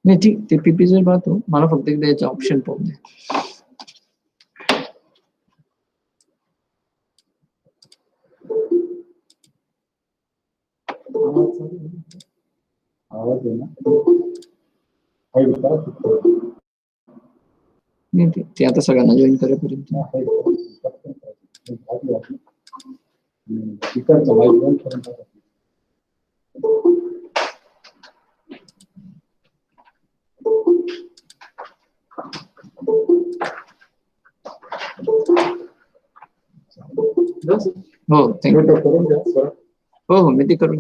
नाही ठीक, ते पीपीचे पाहतो, मला फक्त एकदा याचा ऑप्शन पाहू दे. आवाज आहे ना नाही ते आता सगळ्यांना जॉईन करेपर्यंत हो थँक्यू. हो हो मी ते करून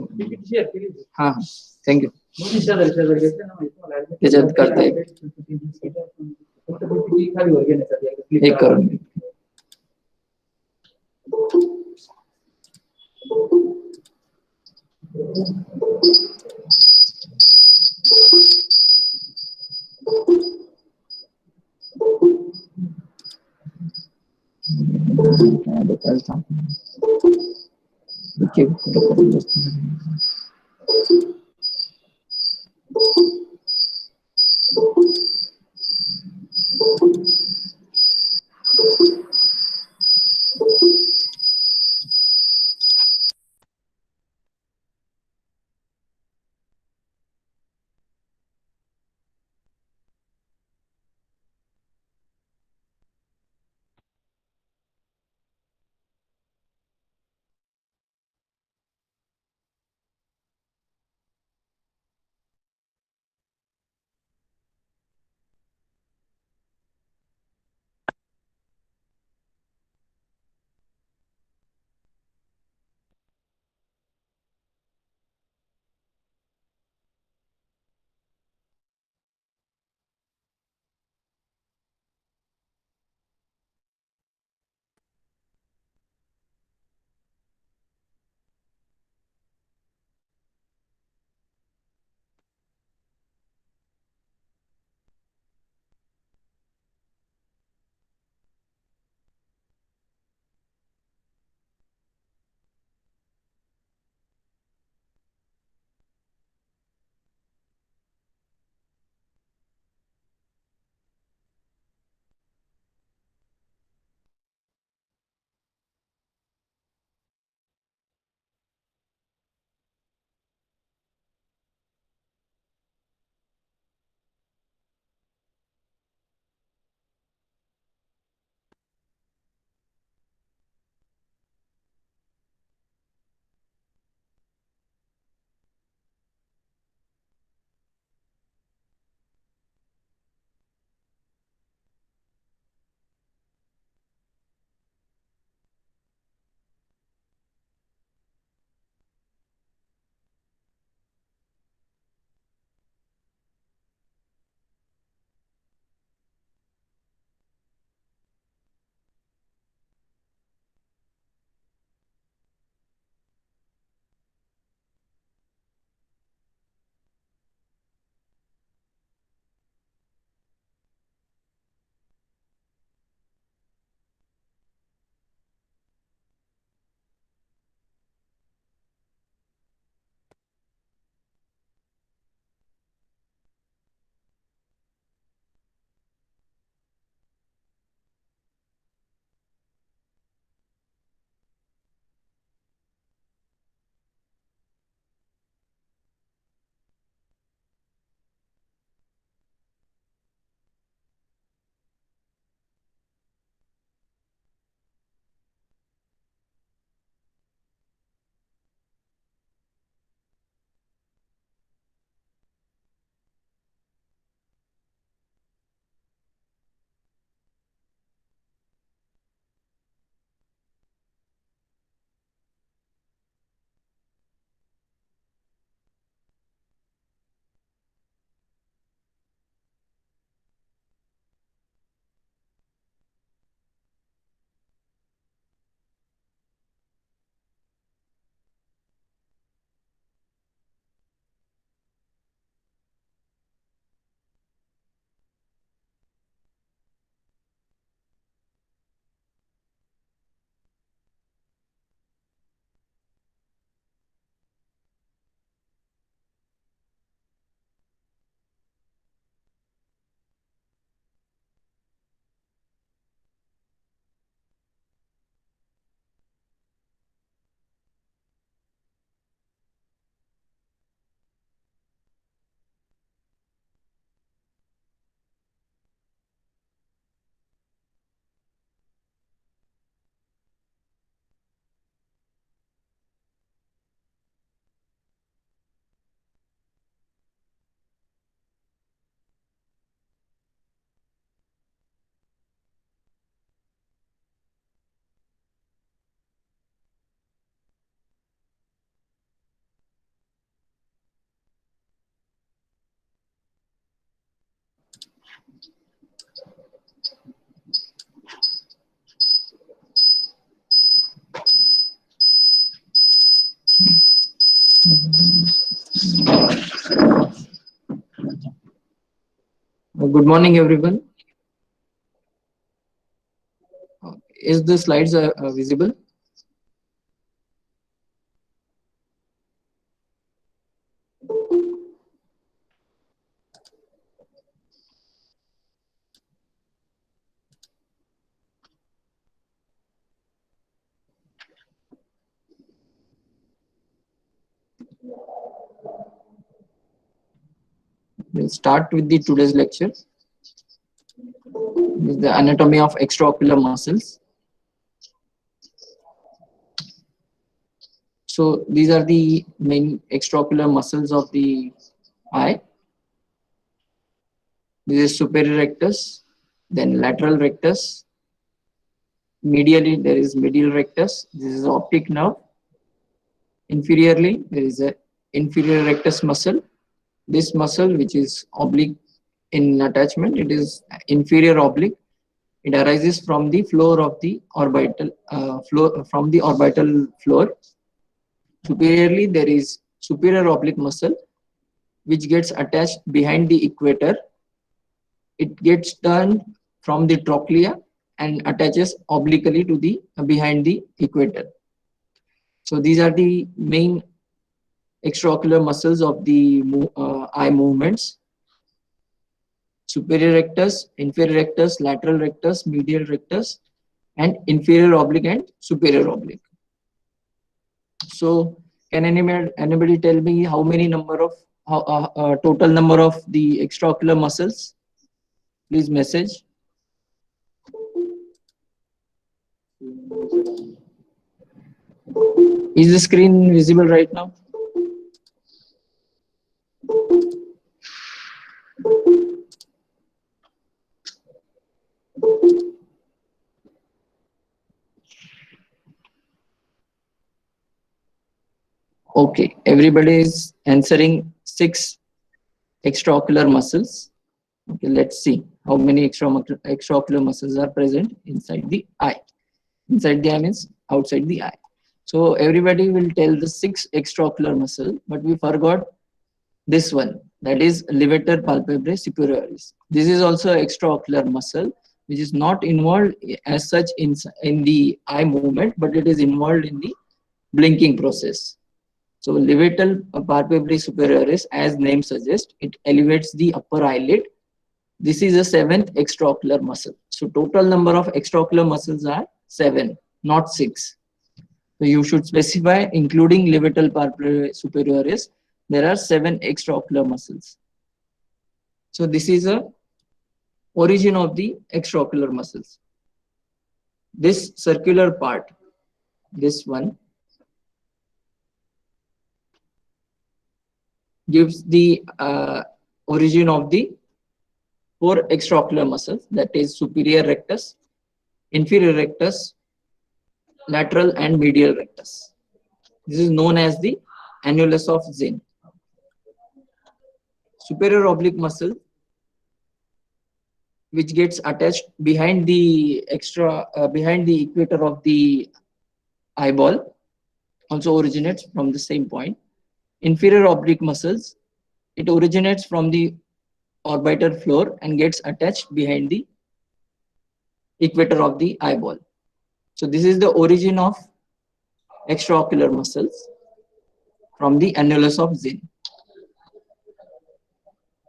हां हां थँक्यू. त्याच्यात करता येईल एक करून घे. Good morning, everyone. Is the slides visible? We'll start with the today's lecture. This is the anatomy of extraocular muscles. So these are the main extraocular muscles of the eye. This is superior rectus, then lateral rectus. Medially, there is medial rectus. This is optic nerve. Inferiorly, there is a inferior rectus muscle. This muscle, which is oblique in attachment, it is inferior oblique. It arises from the floor of the orbital floor. Superiorly, there is superior oblique muscle, which gets attached behind the equator. It gets turned from the trochlea and attaches obliquely to the behind the equator. So these are the main extraocular muscles of the eye movements: superior rectus, inferior rectus, lateral rectus, medial rectus, and inferior oblique and superior oblique. So can anybody tell me how many number of total number of the extraocular muscles? Please message. Is the screen visible right now? Okay, everybody is answering 6 extraocular muscles. Okay, let's see how many extraocular muscles are present inside the eye. Inside the eye means outside the eye. So everybody will tell the 6 extraocular muscle, but we forgot this one, that is levator palpebrae superioris. This is also an extraocular muscle which is not involved as such in the eye movement, but it is involved in the blinking process. So levator palpebrae superioris, as name suggests, it elevates the upper eyelid. This is a 7th extraocular muscle. So total number of extraocular muscles are 7, not 6. So you should specify, including levator palpebrae superioris, there are 7 extraocular muscles. So this is a origin of the extraocular muscles. This circular part, this one, gives the origin of the 4 extraocular muscles, that is superior rectus, inferior rectus, lateral and medial rectus. This is known as the annulus of Zinn. Superior oblique muscle, which gets attached behind the equator of the eyeball, also originates from the same point. Inferior oblique muscles, it originates from the orbital floor and gets attached behind the equator of the eyeball. So this is the origin of extraocular muscles from the annulus of Zinn.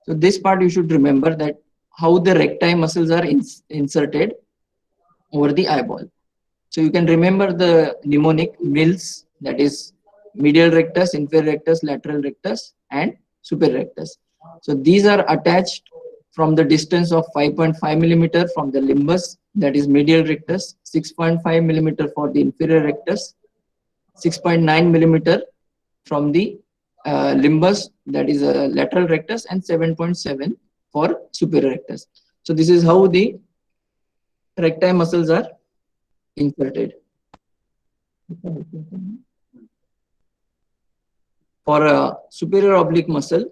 So this part you should remember, that how the recti muscles are inserted over the eyeball. So you can remember the mnemonic Mills, that is medial rectus, inferior rectus, lateral rectus, and superior rectus. So these are attached from the distance of 5.5 millimeter from the limbus, that is medial rectus, 6.5 millimeter for the inferior rectus, 6.9 millimeter from the limbus, that is a lateral rectus, and 7.7 for superior rectus. So this is how the recti muscles are inserted. For a superior oblique muscle,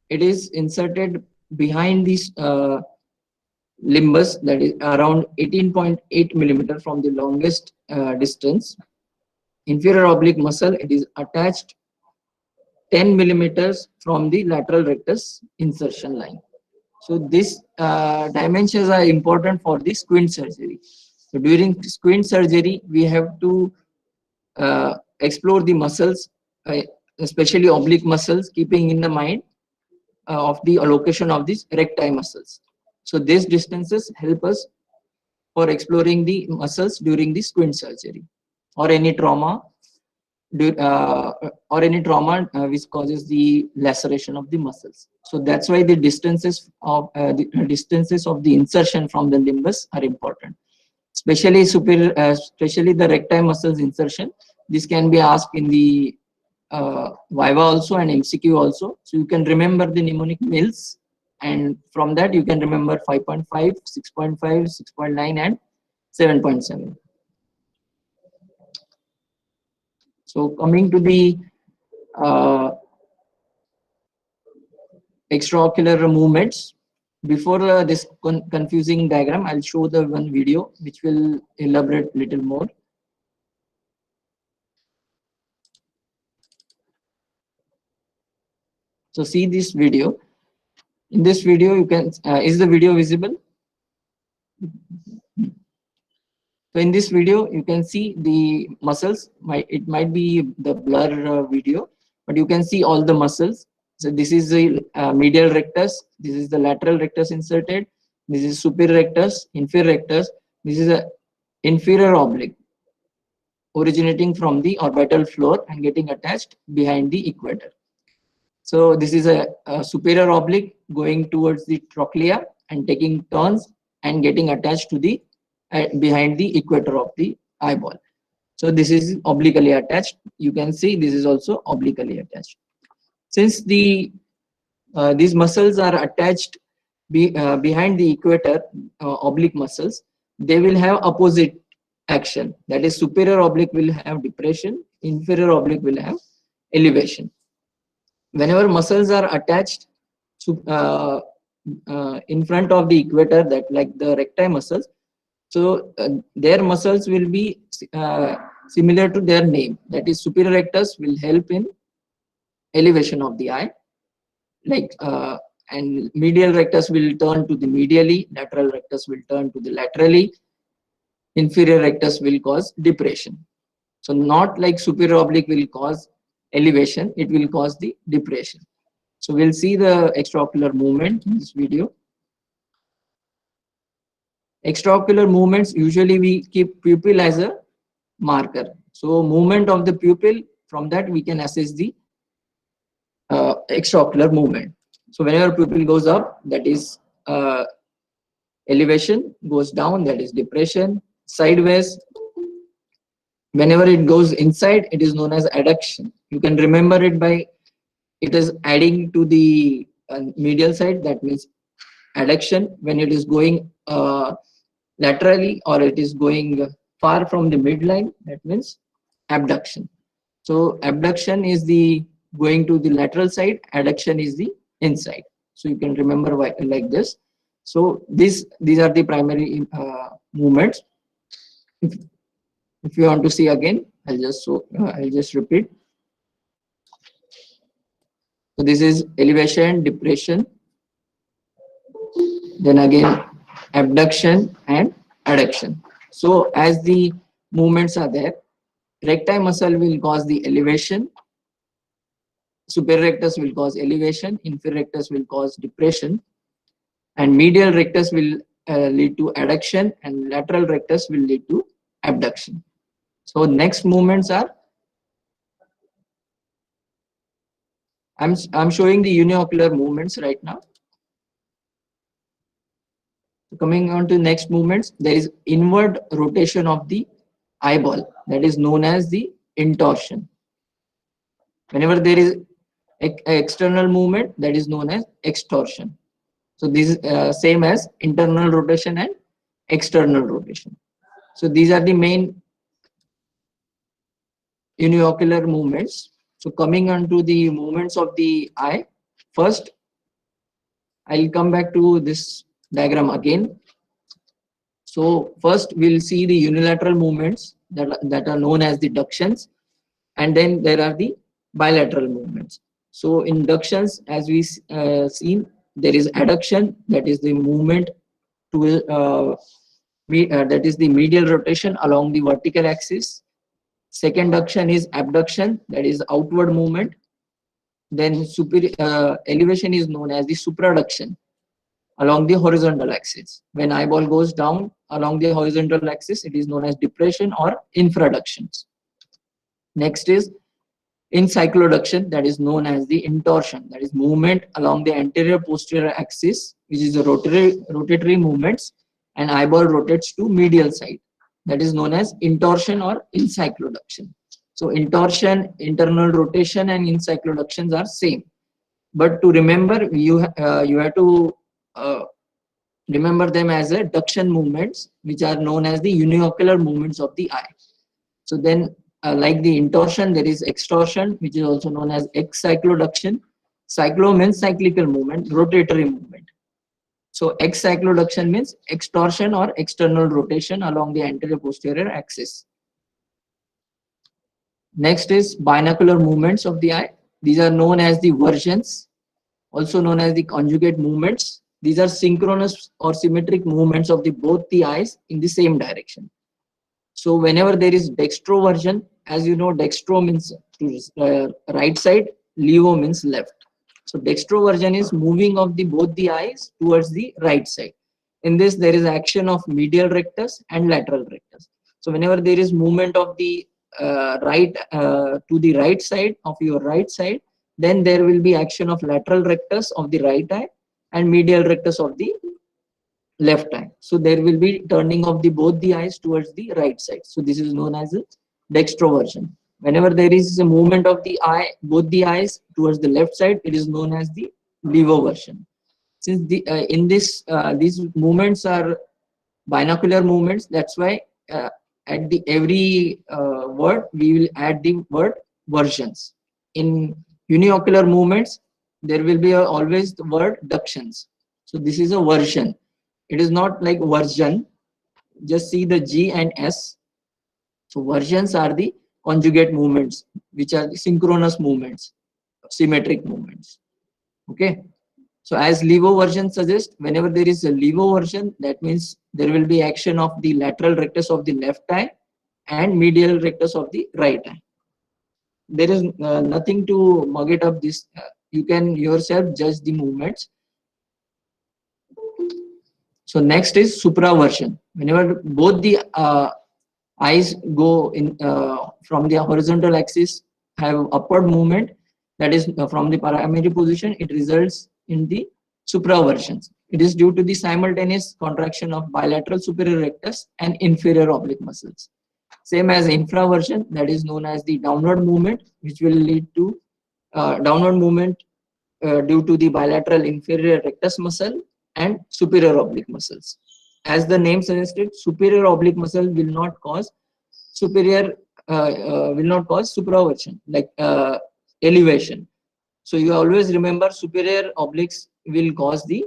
it is inserted behind this limbus, that is around 18.8 millimeter from the longest distance. Inferior oblique muscle, it is attached 10 millimeters from the lateral rectus insertion line. So these dimensions are important for the squint surgery. So during squint surgery, we have to explore the muscles, especially oblique muscles, keeping in the mind of the allocation of these recti muscles. So these distances help us for exploring the muscles during the squint surgery or any trauma which causes the laceration of the muscles. So that's why the distances of the insertion from the limbus are important, especially especially the recti muscles insertion. This can be asked in the Viva also and MCQ also. So you can remember the mnemonic mills, and from that you can remember 5.5, 6.5, 6.9 and 7.7. So coming to the extraocular movements, before this confusing diagram, I'll show the one video which will elaborate a little more. So see this video. In this video, you can, is the video visible? So in this video, you can see the muscles. It might be the blur video, but you can see all the muscles. So this is the medial rectus. This is the lateral rectus inserted. This is superior rectus, inferior rectus. This is a inferior oblique originating from the orbital floor and getting attached behind the equator. So this is a superior oblique going towards the trochlea and taking turns and getting attached to the behind the equator of the eyeball. So this is obliquely attached. You can see this is also obliquely attached. Since these muscles are attached behind the equator, oblique muscles, they will have opposite action. That is, superior oblique will have depression, inferior oblique will have elevation. Whenever muscles are attached to, in front of the equator, that like the recti muscles, so their muscles will be similar to their name. That is, superior rectus will help in elevation of the eye, like and medial rectus will turn to the medially, lateral rectus will turn to the laterally, inferior rectus will cause depression. So not like superior oblique will cause elevation, it will cause the depression. So we'll see the extraocular movement in this video. Extraocular movements, usually we keep pupil as a marker. So movement of the pupil, from that we can assess the extraocular movement. So whenever pupil goes up, that is elevation, goes down, that is depression, sideways. Whenever it goes inside, it is known as adduction. You can remember it by, it is adding to the medial side, that means adduction. When it is going laterally or it is going far from the midline, that means abduction. So abduction is the going to the lateral side, adduction is the inside. So you can remember like this. So these are the primary movements. If you want to see again, I'll just repeat. So this is elevation, depression, then again abduction and adduction. So as the movements are there, recti muscle will cause the elevation, superior rectus will cause elevation, inferior rectus will cause depression, and medial rectus will lead to adduction, and lateral rectus will lead to abduction. So next movements are, I'm showing the uniocular movements right now. Coming on to next movements, there is inward rotation of the eyeball, that is known as the intorsion. Whenever there is external movement, that is known as extorsion. So this is same as internal rotation and external rotation. So these are the main uniocular movements. So coming on to the movements of the eye, first I'll come back to this diagram again. So first we'll see the unilateral movements that are known as the ductions, and then there are the bilateral movements. So inductions, as we seen, there is adduction, that is the movement to that is the medial rotation along the vertical axis. Second duction is abduction, that is outward movement. Then elevation is known as the supraduction along the horizontal axis. When eyeball goes down along the horizontal axis, it is known as depression or infraductions. Next is encycloduction, that is known as the intorsion, that is movement along the anterior posterior axis, which is a rotatory movements, and eyeball rotates to medial side. That is known as intorsion or encycloduction. So intorsion, internal rotation, and encycloductions are same. But to remember, you have to remember them as a duction movements, which are known as the uniocular movements of the eye. So then, like the intorsion, there is extorsion, which is also known as excycloduction. Cyclo means cyclical movement, rotatory movement. So excycloduction means extorsion or external rotation along the anterior posterior axis. Next is binocular movements of the eye. These are known as the versions, also known as the conjugate movements. These are synchronous or symmetric movements of both the eyes in the same direction. So whenever there is dextroversion, as you know, dextro means to right side, levo means left. So dextroversion is moving of both the eyes towards the right side. In this, there is action of medial rectus and lateral rectus. So whenever there is movement of the right to the right side of your right side, then there will be action of lateral rectus of the right eye and medial rectus of the left eye. So there will be turning of both the eyes towards the right side. So this is known as a dextroversion. Whenever there is a movement of the eye, both the eyes towards the left side, it is known as the levoversion. Since in this these movements are binocular movements, that's why at every word we will add the word versions. In uniocular movements, there will be always the word ductions. So this is a version. It is not like version. Just see the G and S. So versions are the conjugate movements, which are the synchronous movements, symmetric movements. Okay. So as levoversion suggests, whenever there is a levoversion, that means there will be action of the lateral rectus of the left eye and medial rectus of the right eye. There is nothing to mug it up. This you can yourself judge the movements. So next is supraversion. Whenever both the eyes go in from the horizontal axis, have upward movement, that is from the primary position, it results in the supraversions. It is due to the simultaneous contraction of bilateral superior rectus and inferior oblique muscles. Same as infraversion, that is known as the downward movement, which will lead to downward movement due to the bilateral inferior rectus muscle and superior oblique muscles. As the name suggested, superior oblique muscle will not cause supraversion, like elevation. So you always remember superior obliques will cause the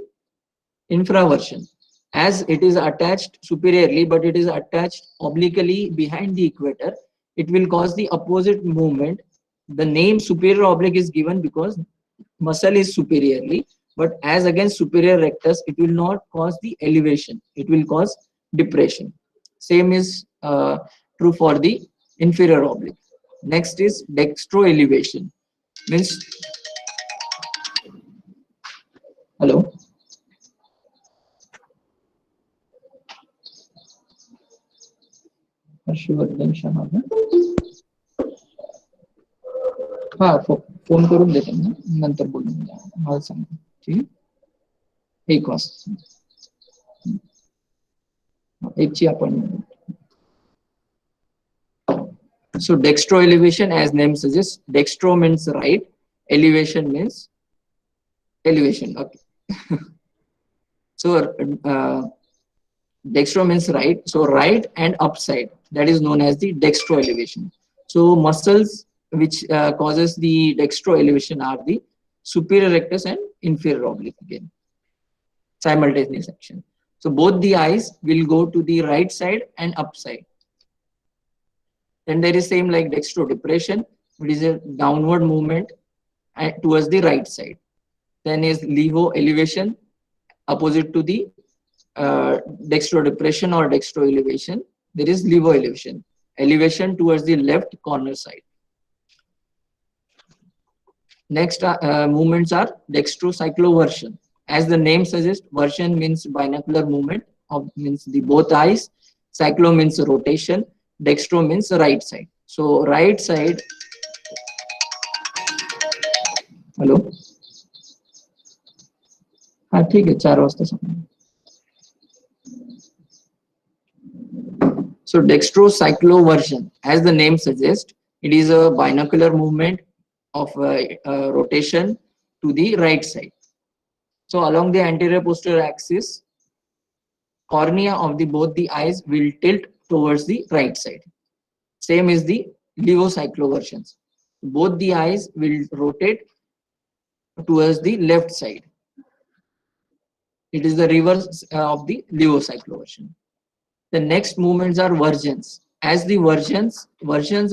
infraversion, as it is attached superiorly, but it is attached obliquely behind the equator. It will cause the opposite movement. The name superior oblique is given because muscle is superiorly, but as against superior rectus, it will not cause the elevation. It will cause depression. Same is true for the inferior oblique. Next is dextro elevation. Means, hello. Harshvardhan Shah हा phone करून देते ना, नंतर बोलून मला सांगा. ठीक आहे, 1 वाजता 1ची appointment. So dextro elevation, as name suggests, dextro means right, elevation means elevation. Okay. So dextro means right. So right and upside, that is known as the dextro elevation. So muscles which causes the dextro elevation are the superior rectus and inferior oblique again. Simultaneous action. So both the eyes will go to the right side and upside. Then there is same like dextro depression, which is a downward movement and towards the right side. Then is levo elevation, opposite to the dextro depression or dextro elevation. There is levo elevation, elevation towards the left corner side. Next movements are dextrocycloversion. As the name suggests, version means binocular movement of means the both eyes. Cyclo means rotation. Dextro means right side. So right side. Hello. हाँ ठीक है 4 वाजता समझ. So dextrocycloversion, as the name suggests, it is a binocular movement of rotation to the right side. So along the anterior posterior axis, cornea of the both the eyes will tilt towards the right side. Same is the levocycloversions. Both the eyes will rotate towards the left side. It is the reverse of the levocycloversion. The next movements are versions. As the versions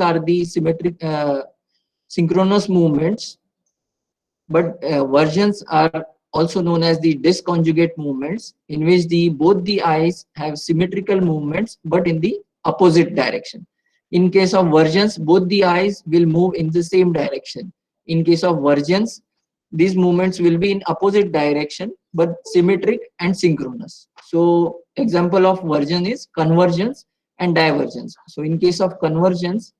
are the symmetric synchronous movements, but versions are also known as the disconjugate movements, in which both the eyes have symmetrical movements but in the opposite direction. In case of versions, both the eyes will move in the same direction. In case of versions, these movements will be in opposite direction but symmetric and synchronous. So example of version is convergence and divergence. So in case of convergence,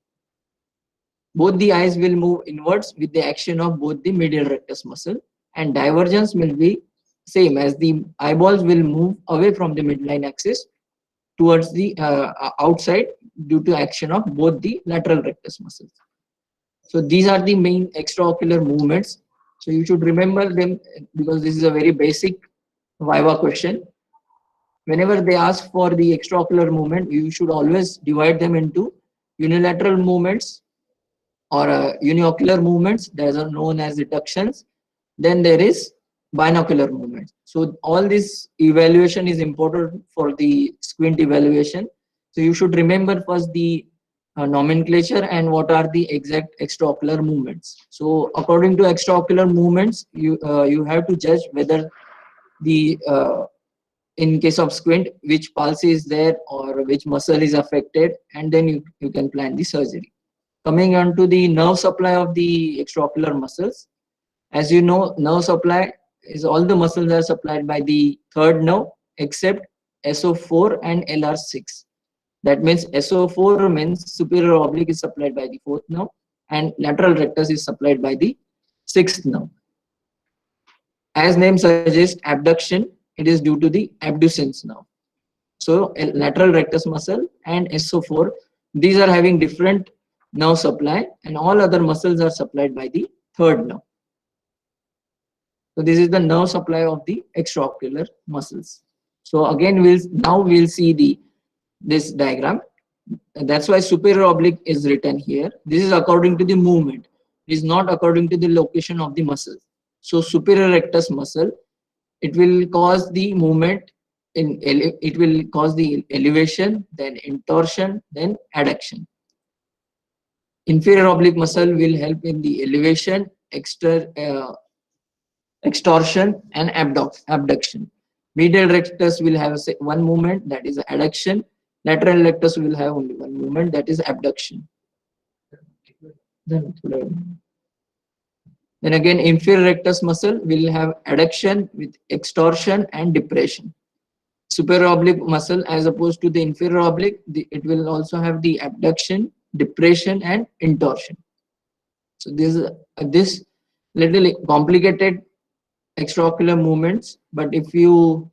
both the eyes will move inwards with the action of both the medial rectus muscle, and divergence will be same, as the eyeballs will move away from the midline axis towards the outside due to action of both the lateral rectus muscles. So these are the main extraocular movements. So you should remember them because this is a very basic Viva question. Whenever they ask for the extraocular movement, you should always divide them into unilateral movements or uniocular movements, that are known as reductions. Then there is binocular movements. So all this evaluation is important for the squint evaluation. So you should remember first the nomenclature and what are the exact extraocular movements. So according to extraocular movements, you have to judge whether the in case of squint, which pulse is there or which muscle is affected, and then you can plan the surgery. Coming on to the nerve supply of the extraocular muscles. As you know, nerve supply is all the muscles are supplied by the third nerve except SO4 and LR6. That means SO4 means superior oblique is supplied by the fourth nerve and lateral rectus is supplied by the sixth nerve. As name suggests, abduction, it is due to the abducens nerve. So lateral rectus muscle and SO4, these are having different nerve supply, and all other muscles are supplied by the third nerve. So this is the nerve supply of the extraocular muscles. So again, we'll see this diagram. That's why superior oblique is written here. This is according to the movement. It is not according to the location of the muscle. So superior rectus muscle, it will cause the movement it will cause the elevation, then intorsion, then adduction. Inferior oblique muscle will help in the elevation, extorsion and abduction. Medial rectus will have one movement, that is adduction. Lateral rectus will have only one movement, that is abduction. Then again, inferior rectus muscle will have adduction with extorsion and depression. Superior oblique muscle, as opposed to the inferior oblique, it will also have the abduction, depression and intorsion. So this little complicated extraocular movements, but if you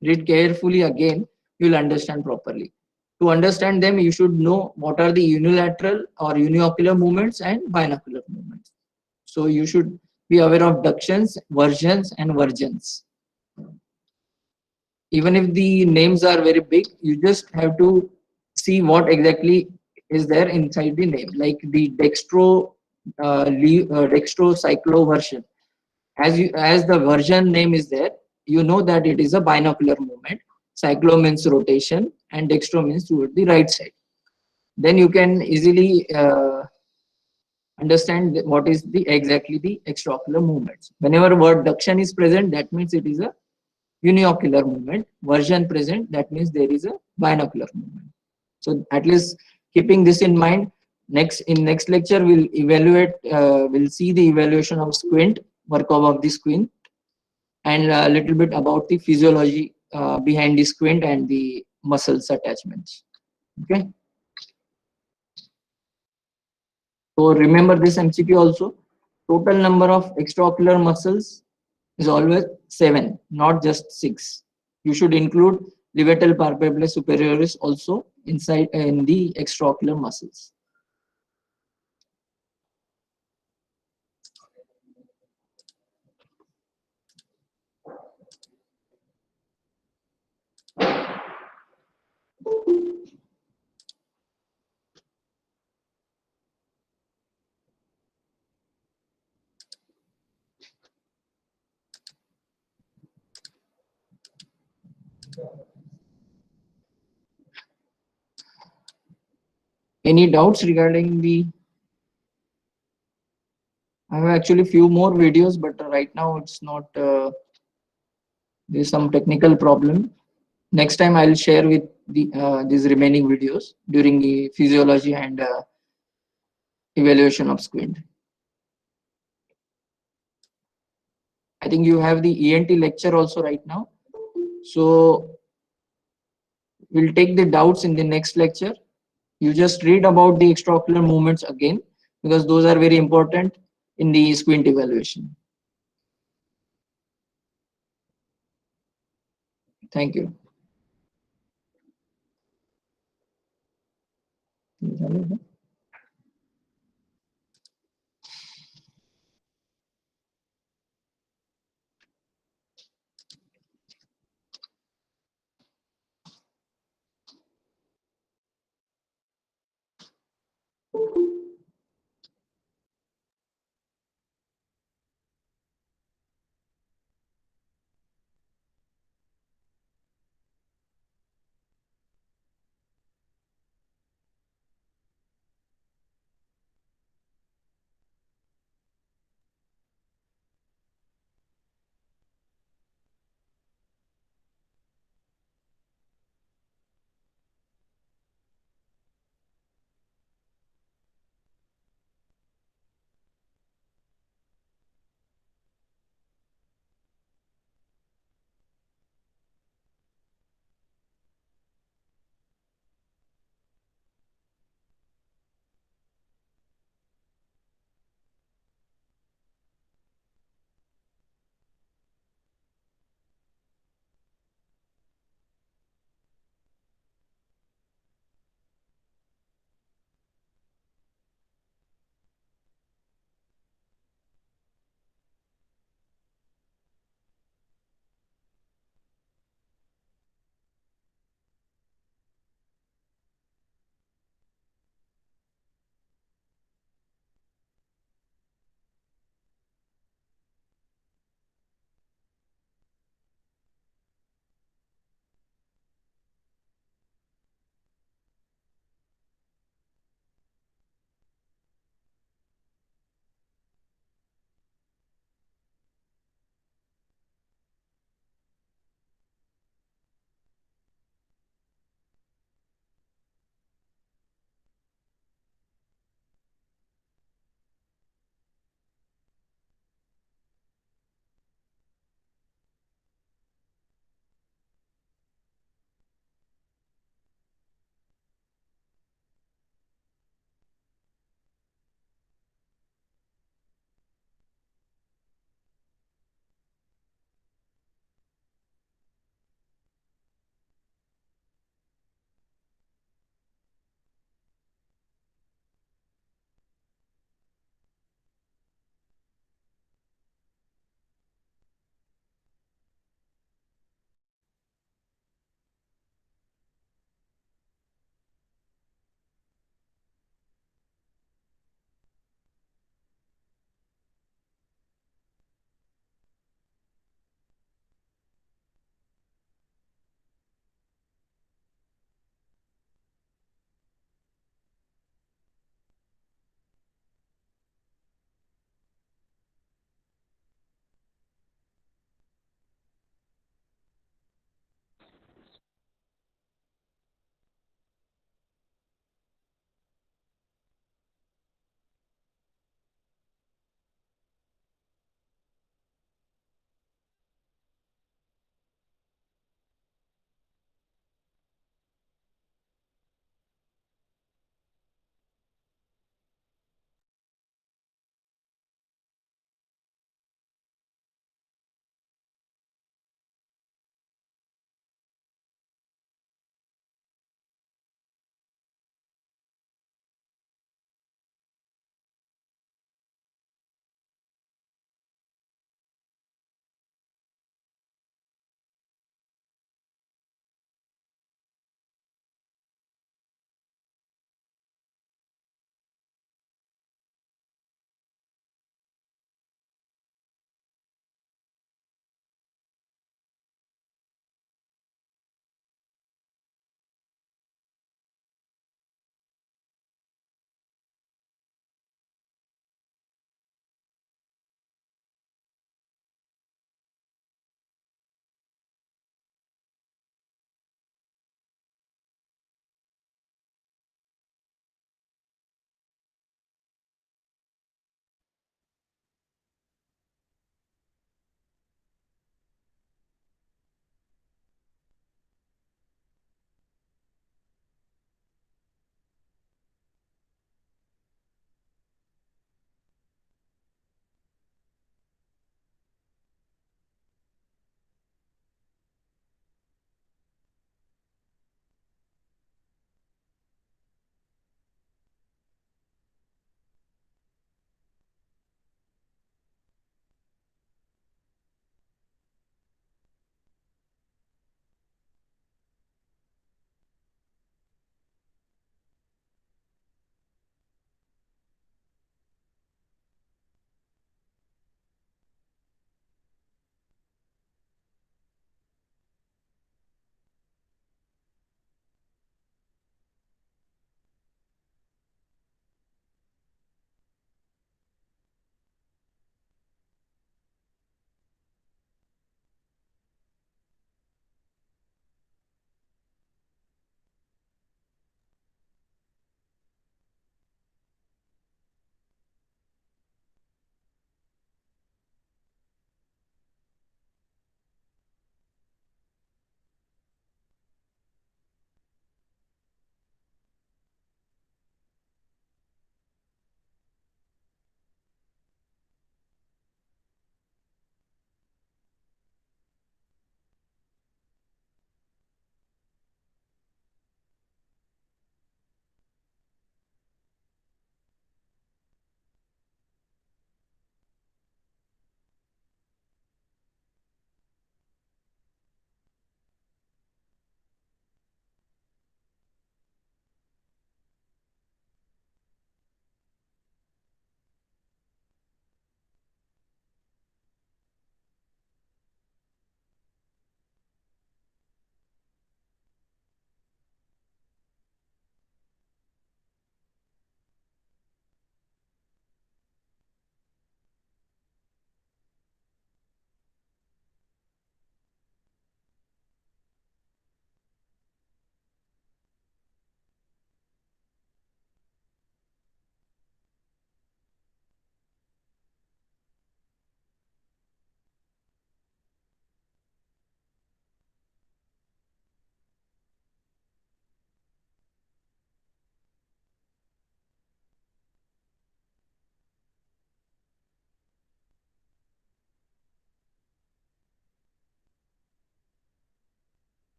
read carefully again, you will understand properly. To understand them, you should know what are the unilateral or uniocular movements and binocular movements. So you should be aware of ductions, versions and vergens. Even if the names are very big, you just have to see what exactly is there inside the name, like the dextrocycloversion. As the version name is there, you know that it is a binocular movement. Cyclo means rotation and dextro means toward the right side. Then you can easily understand what is the exactly the extraocular movements. Whenever word duction is present, that means it is a uniocular movement. Version present, that means there is a binocular movement. So at least keeping this in mind, next lecture we'll evaluate, we'll see the evaluation of squint, workup of the squint, and a little bit about the physiology behind the squint and the muscles attachments. Okay. So remember this MCQ also. Total number of extraocular muscles is always 7, not just 6. You should include levator palpebrae superioris also inside in the extraocular muscles. Any doubts regarding the? I have actually few more videos, but right now it's not. There's some technical problem. Next time I'll share with the these remaining videos during the physiology and evaluation of squint. I think you have the ENT lecture also right now. So we'll take the doubts in the next lecture. You just read about the extraocular movements again, because those are very important in the squint evaluation. Thank you.